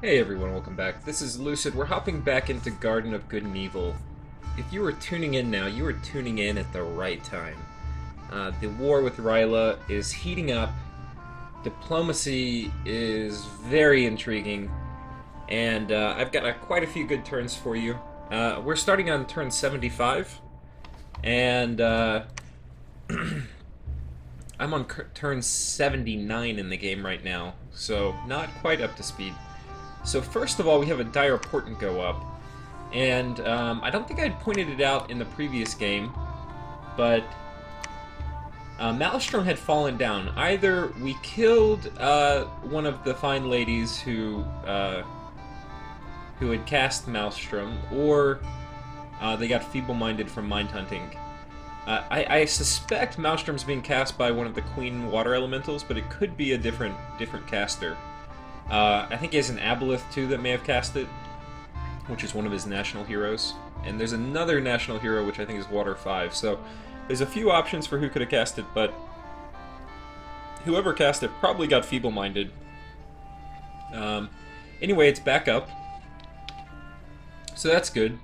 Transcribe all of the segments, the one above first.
Hey everyone, welcome back. This is Lucid. We're hopping back into Garden of Good and Evil. If you are tuning in now, you are tuning in at the right time. The war with Rlyehs is heating up. Diplomacy is very intriguing. And I've got quite a few good turns for you. We're starting on turn 75. And I'm on turn 79 in the game right now. So not quite up to speed. So first of all, we have a dire portent go up, and I don't think I'd pointed it out in the previous game, but Maelstrom had fallen down. Either we killed one of the fine ladies who had cast Maelstrom, or they got feeble-minded from mind hunting. I suspect Maelstrom's being cast by one of the Queen Water Elementals, but it could be a different caster. I think he has an Aboleth, too, that may have cast it, which is one of his national heroes. And there's another national hero, which I think is Water 5. So there's a few options for who could have cast it, but whoever cast it probably got feeble-minded. Anyway, it's back up. So that's good.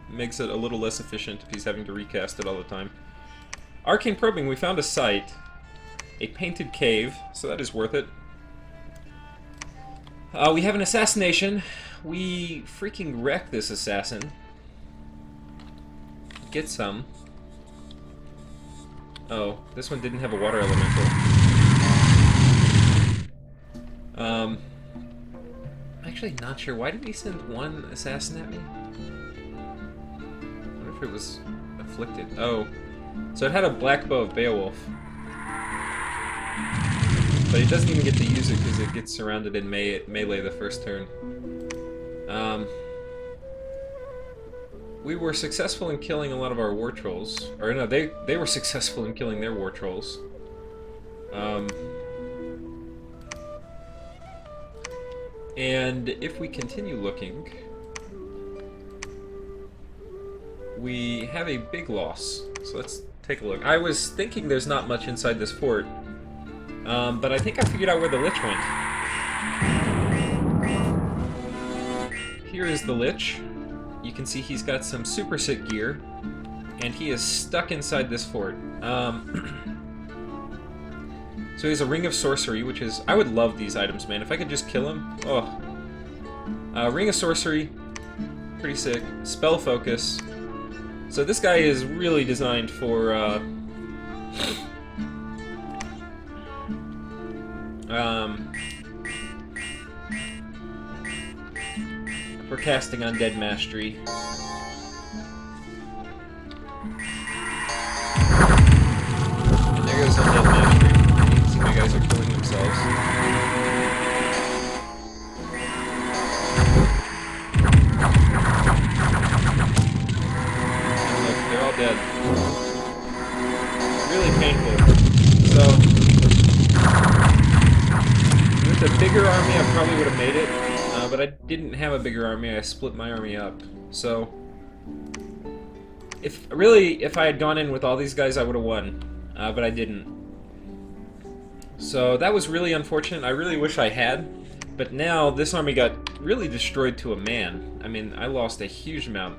Makes it a little less efficient if he's having to recast it all the time. Arcane probing, we found a site. A painted cave, so that is worth it. We have an assassination. We freaking wreck this assassin. Get some. Oh, this one didn't have a water elemental. I'm actually not sure. Why did he send one assassin at me? I wonder if it was afflicted. Oh, so it had a black bow of Beowulf. But he doesn't even get to use it because it gets surrounded in melee the first turn. We were successful in killing a lot of our war trolls. Or no, they were successful in killing their war trolls. And if we continue looking, we have a big loss. So let's take a look. I was thinking there's not much inside this fort. But I think I figured out where the Lich went. Here is the Lich. You can see he's got some super sick gear, and he is stuck inside this fort. So he has a Ring of Sorcery, which is... I would love these items, man. If I could just kill him. Oh. Ring of Sorcery. Pretty sick. Spell Focus. So this guy is really designed for... for casting Undead Mastery. And there goes Undead Mastery. You can see my guys are killing themselves. And look, they're all dead. Really painful. So... with a bigger army, I probably would have made it, but I didn't have a bigger army. I split my army up. So, if I had gone in with all these guys, I would have won, but I didn't. So that was really unfortunate. I really wish I had, but now this army got really destroyed to a man. I mean, I lost a huge amount.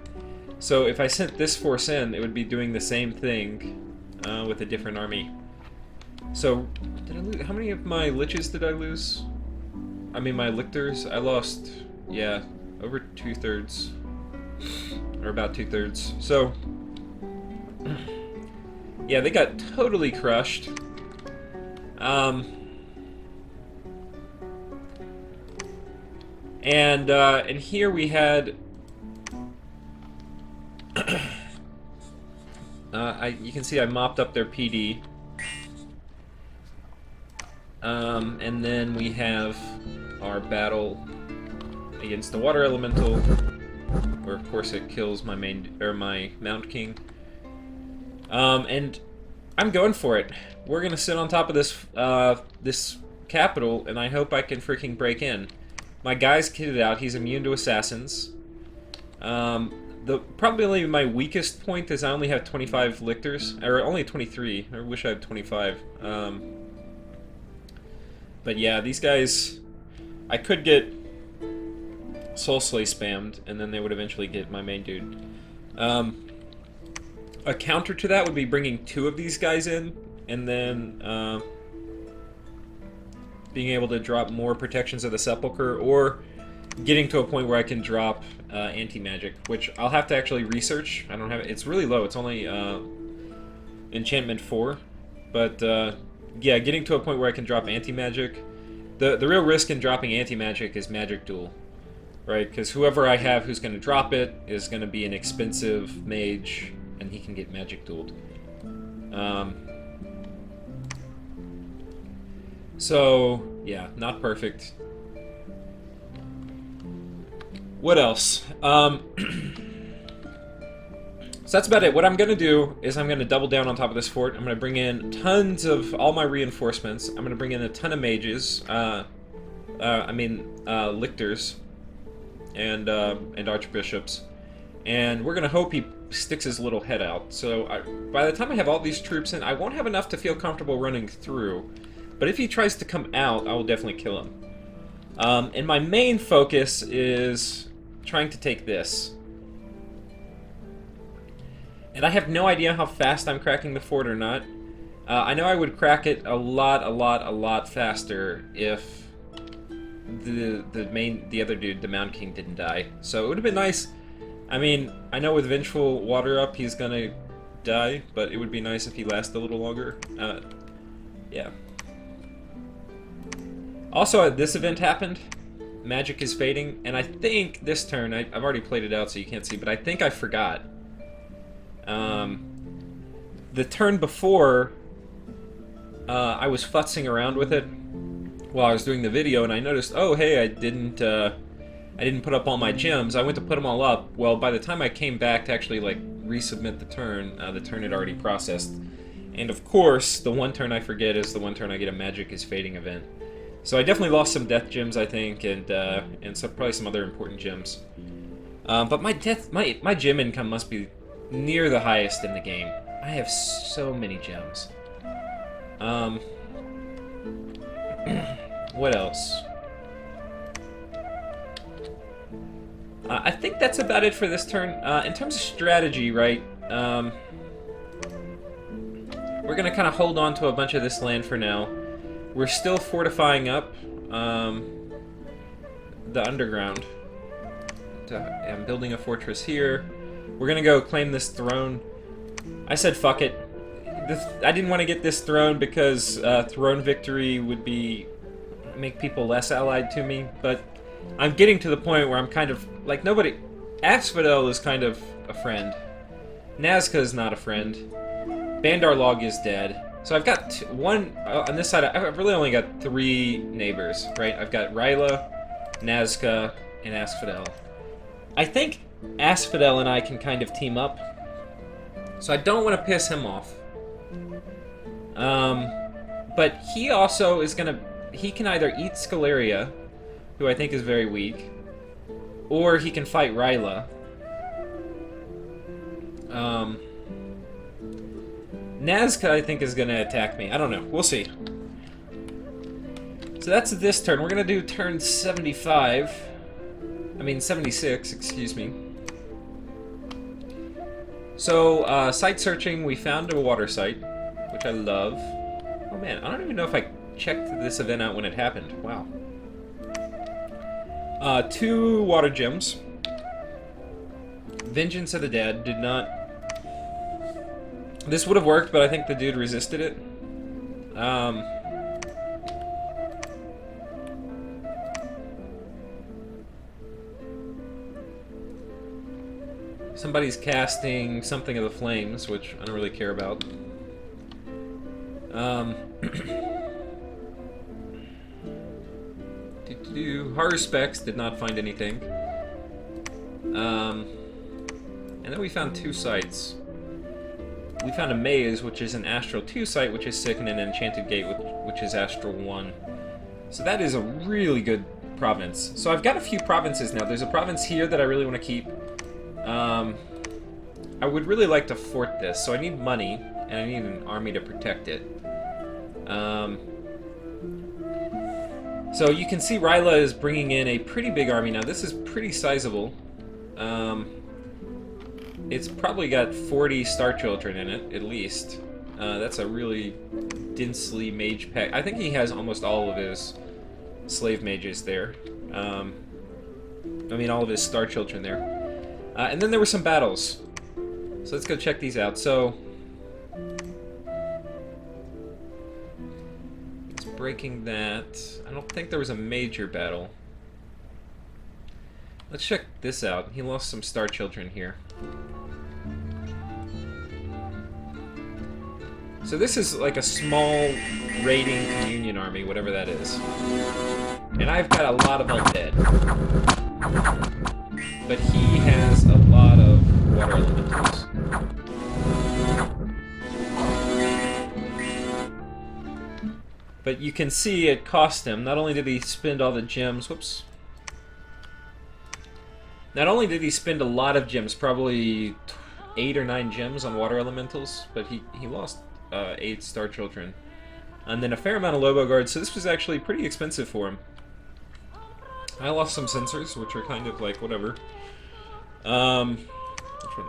So if I sent this force in, it would be doing the same thing with a different army. So, did I lose? How many of my liches did I lose? I mean, my lictors? I lost, yeah, over 2/3. Or about 2/3. So, yeah, they got totally crushed. And here we had... you can see I mopped up their PD. And then we have our battle against the Water Elemental, where of course it kills my my Mount King. And I'm going for it. We're gonna sit on top of this this capital, and I hope I can freaking break in. My guy's kitted out. He's immune to assassins. Probably my weakest point is I only have 25 lictors, or only 23. I wish I had 25. But yeah, these guys, I could get Soul Slay spammed, and then they would eventually get my main dude. A counter to that would be bringing 2 of these guys in, and then being able to drop more protections of the Sepulchre, or getting to a point where I can drop anti-magic, which I'll have to actually research. I don't have it. It's really low. It's only enchantment 4, but yeah, getting to a point where I can drop anti-magic. The real risk in dropping anti-magic is magic duel, right? Because whoever I have who's going to drop it is going to be an expensive mage, and he can get magic dueled. So yeah, not perfect. What else? So that's about it. What I'm going to do is I'm going to double down on top of this fort. I'm going to bring in tons of all my reinforcements. I'm going to bring in a ton of mages. Lictors and archbishops. And we're going to hope he sticks his little head out. So by the time I have all these troops in, I won't have enough to feel comfortable running through. But if he tries to come out, I will definitely kill him. And my main focus is trying to take this. And I have no idea how fast I'm cracking the fort or not. I know I would crack it a lot faster if the other dude, the Mound King, didn't die. So it would have been nice. I mean, I know with Vengeful Water up, he's gonna die, but it would be nice if he lasted a little longer. Yeah. Also, this event happened. Magic is fading, and I think this turn, I've already played it out so you can't see, but I think I forgot. The turn before, I was futzing around with it while I was doing the video, and I noticed, oh hey, I didn't put up all my gems. I went to put them all up. Well, by the time I came back to actually like resubmit the turn had already processed. And of course, the one turn I forget is the one turn I get a Magic is Fading event. So I definitely lost some death gems, I think, and probably some other important gems. But my gem income must be near the highest in the game. I have so many gems. What else? I think that's about it for this turn. In terms of strategy, right? We're gonna kind of hold on to a bunch of this land for now. We're still fortifying up the underground. I'm building a fortress here. We're gonna go claim this throne. I said fuck it. I didn't want to get this throne because throne victory would make people less allied to me, but I'm getting to the point where I'm kind of like nobody. Asphodel is kind of a friend. Nazca is not a friend. Bandar Log is dead. So I've got one on this side. I've really only got 3 neighbors, right? I've got Rlyehs, Nazca, and Asphodel. I think Asphodel and I can kind of team up, so I don't want to piss him off. But he also is gonna. He can either eat Scaleria, who I think is very weak, or he can fight Rlyehs. Nazca, I think, is going to attack me. I don't know. We'll see. So that's this turn. We're going to do turn 75. I mean, 76, excuse me. So, site searching, we found a water site, which I love. Oh man, I don't even know if I checked this event out when it happened. Wow. 2 water gems. Vengeance of the Dead did not... This would have worked, but I think the dude resisted it. Somebody's casting something of the flames, which I don't really care about. Horror Specs did not find anything. And then we found 2 sites. We found a maze, which is an Astral 2 site, which is sick, and an Enchanted Gate, which is Astral 1. So that is a really good province. So I've got a few provinces now. There's a province here that I really want to keep. I would really like to fort this, so I need money, and I need an army to protect it. So you can see Rlyehs is bringing in a pretty big army now. This is pretty sizable. It's probably got 40 Star Children in it, at least. That's a really densely mage pack. I think he has almost all of his slave mages there. I mean, all of his Star Children there. And then there were some battles. So let's go check these out. So, it's breaking that. I don't think there was a major battle. Let's check this out. He lost some Star Children here. So this is like a small raiding communion army, whatever that is. And I've got a lot of undead. But he has a lot of water elementals. But you can see it cost him. Not only did he spend all the gems, whoops. Not only did he spend a lot of gems, probably 8 or 9 gems on water elementals, but he lost 8 Star Children. And then a fair amount of Lobo Guards, so this was actually pretty expensive for him. I lost some sensors, which are kind of like whatever. That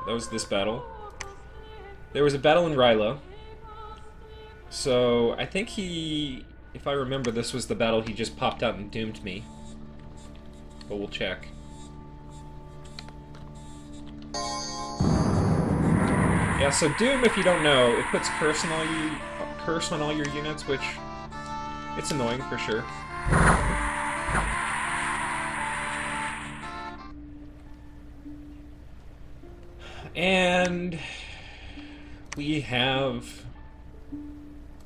was this battle. There was a battle in Rlyehs. So I think he, if I remember, this was the battle he just popped out and doomed me. But we'll check. Yeah, so Doom, if you don't know, it puts curse on all your units, which it's annoying for sure. And we have,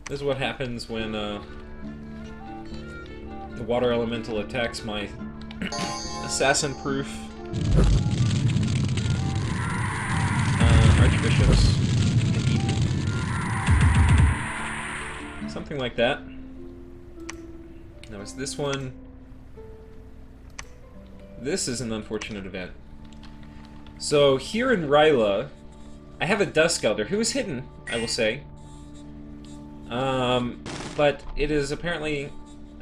this is what happens when the water elemental attacks my assassin-proof archbishops. Something like that. Now it's this one. This is an unfortunate event. So here in Rlyehs, I have a Dusk Elder who is hidden, I will say. But it is apparently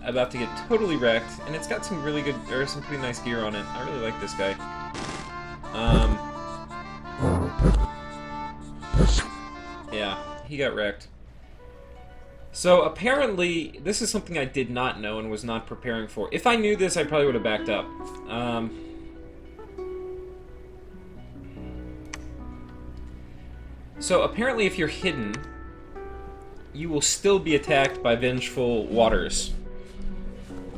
about to get totally wrecked, and it's got some really good, or some pretty nice gear on it. I really like this guy. Yeah, he got wrecked. So apparently, this is something I did not know and was not preparing for. If I knew this, I probably would have backed up. So apparently if you're hidden, you will still be attacked by Vengeful Waters.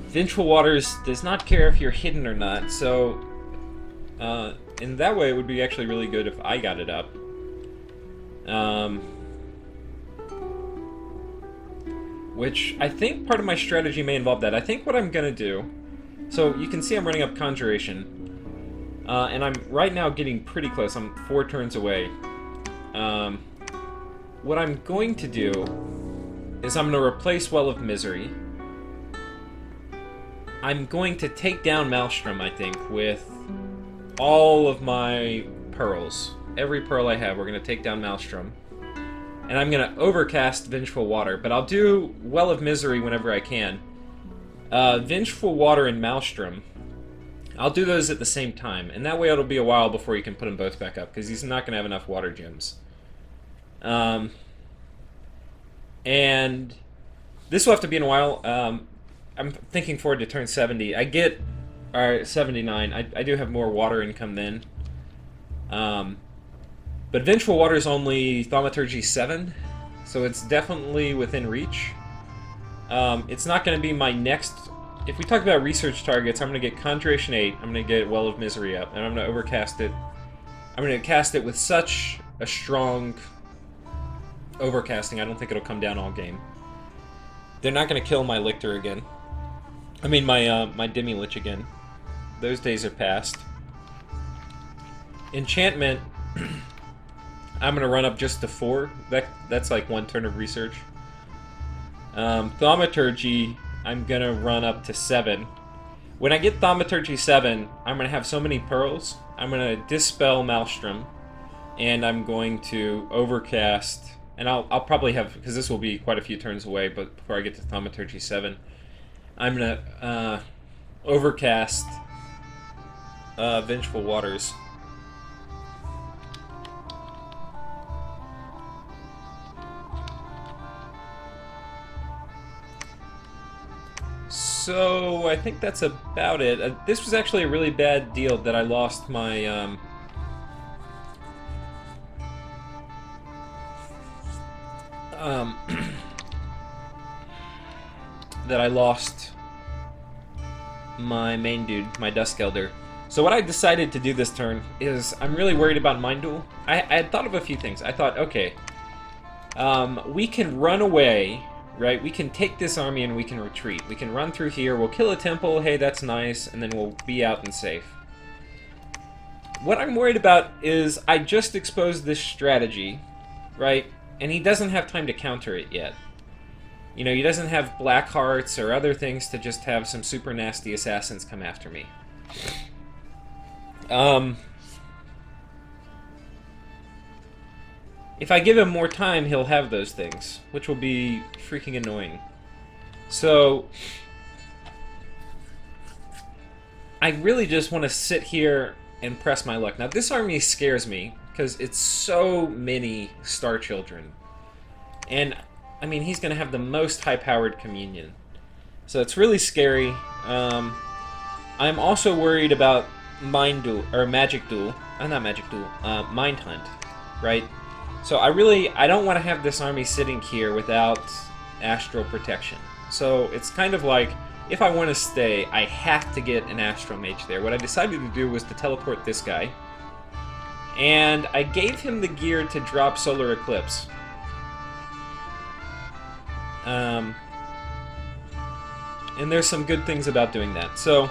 Vengeful Waters does not care if you're hidden or not, so in that way it would be actually really good if I got it up. Which I think part of my strategy may involve that. I think what I'm gonna do, so you can see I'm running up Conjuration, and I'm right now getting pretty close. I'm 4 turns away. What I'm going to do is I'm going to replace Well of Misery. I'm going to take down Maelstrom, I think, with all of my pearls. Every pearl I have, we're going to take down Maelstrom. And I'm going to overcast Vengeful Water, but I'll do Well of Misery whenever I can. Vengeful Water and Maelstrom, I'll do those at the same time, and that way it'll be a while before you can put them both back up, because he's not going to have enough water gems. And this will have to be in a while. I'm thinking forward to turn 70. I get, or 79. I do have more water income then. But Vengeful Water is only Thaumaturgy 7, so it's definitely within reach. It's not going to be my next. If we talk about research targets, I'm going to get Conjuration 8, I'm going to get Well of Misery up, and I'm going to overcast it. I'm going to cast it with such a strong overcasting, I don't think it'll come down all game. They're not going to kill my Lictor again. I mean, my Demi-Lich again. Those days are past. Enchantment, I'm going to run up just to 4. That's like 1 turn of research. Thaumaturgy, I'm going to run up to 7. When I get Thaumaturgy 7, I'm going to have so many pearls. I'm going to Dispel Maelstrom, and I'm going to overcast, and I'll probably have, because this will be quite a few turns away, but before I get to Thaumaturgy 7, I'm gonna overcast Vengeful Waters. So I think that's about it. This was actually a really bad deal that I lost my that I lost my main dude, my Dusk Elder. So what I decided to do this turn is I'm really worried about Mind Duel. I had thought of a few things. I thought, okay, we can run away, right? We can take this army and we can retreat. We can run through here, we'll kill a temple, hey, that's nice, and then we'll be out and safe. What I'm worried about is I just exposed this strategy, right? And he doesn't have time to counter it yet. You know, he doesn't have black hearts or other things to just have some super nasty assassins come after me. If I give him more time, he'll have those things, which will be freaking annoying. So, I really just want to sit here and press my luck. Now, this army scares me, because it's so many Star Children. And, I mean, he's going to have the most high-powered communion. So it's really scary. I'm also worried about Mind Duel, or Magic Duel. Not Magic Duel, Mind Hunt, right? So I don't want to have this army sitting here without Astral Protection. So it's kind of like, if I want to stay, I have to get an Astral Mage there. What I decided to do was to teleport this guy. And I gave him the gear to drop Solar Eclipse. And there's some good things about doing that. So,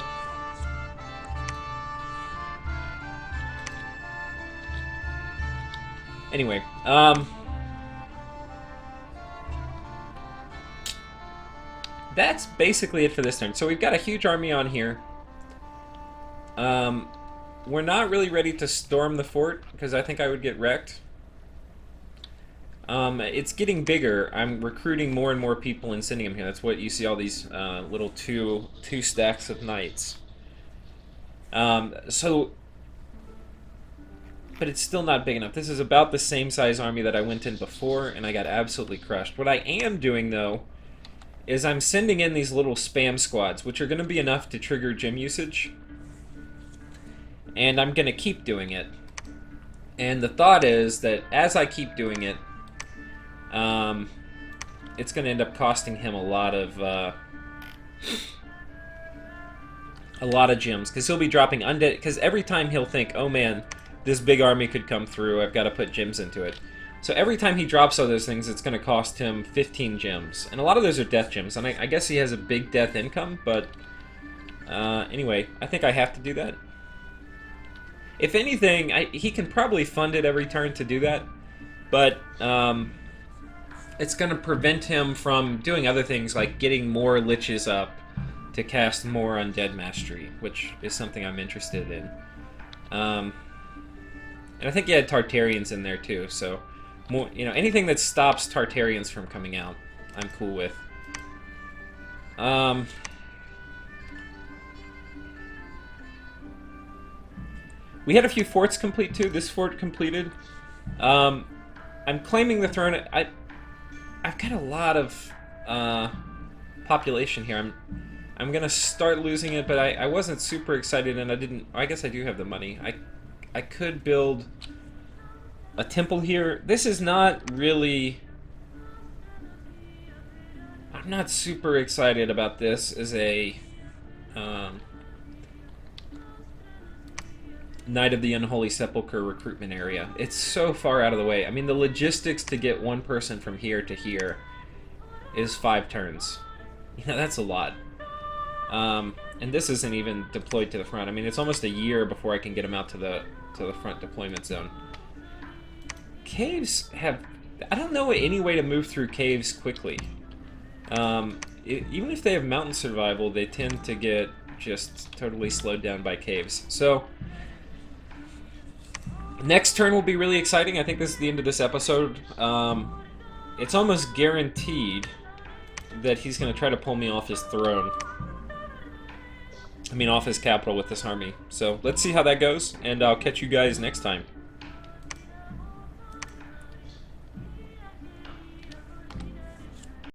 anyway, that's basically it for this turn. So we've got a huge army on here. We're not really ready to storm the fort, because I think I would get wrecked. It's getting bigger. I'm recruiting more and more people and sending them here. That's what you see, all these little two stacks of knights. But it's still not big enough. This is about the same size army that I went in before, and I got absolutely crushed. What I am doing, though, is I'm sending in these little spam squads, which are going to be enough to trigger gem usage. And I'm going to keep doing it. And the thought is that as I keep doing it, it's going to end up costing him a lot of gems, because he'll be dropping undead. Because every time he'll think, oh man, this big army could come through, I've got to put gems into it. So every time he drops all those things, it's going to cost him 15 gems, and a lot of those are death gems. And I guess he has a big death income, but anyway, I think I have to do that. If anything, he can probably fund it every turn to do that, but it's going to prevent him from doing other things like getting more liches up to cast more Undead Mastery, which is something I'm interested in. And I think he had Tartarians in there too, so more, you know, anything that stops Tartarians from coming out, I'm cool with. We had a few forts complete too. This fort completed. I'm claiming the throne. I've got a lot of population here. I'm gonna start losing it, but I wasn't super excited, and I didn't. I guess I do have the money. I could build a temple here. This is not really. I'm not super excited about this as a Knight of the Unholy Sepulchre recruitment area. It's so far out of the way. I mean, the logistics to get one person from here to here is 5 turns. You know, that's a lot. And this isn't even deployed to the front. I mean, it's almost a year before I can get him out to the front deployment zone. Caves have... I don't know any way to move through caves quickly. Even if they have mountain survival, they tend to get just totally slowed down by caves. So... next turn will be really exciting. I think this is the end of this episode. It's almost guaranteed that he's going to try to pull me off his throne. I mean, off his capital with this army. So let's see how that goes, and I'll catch you guys next time.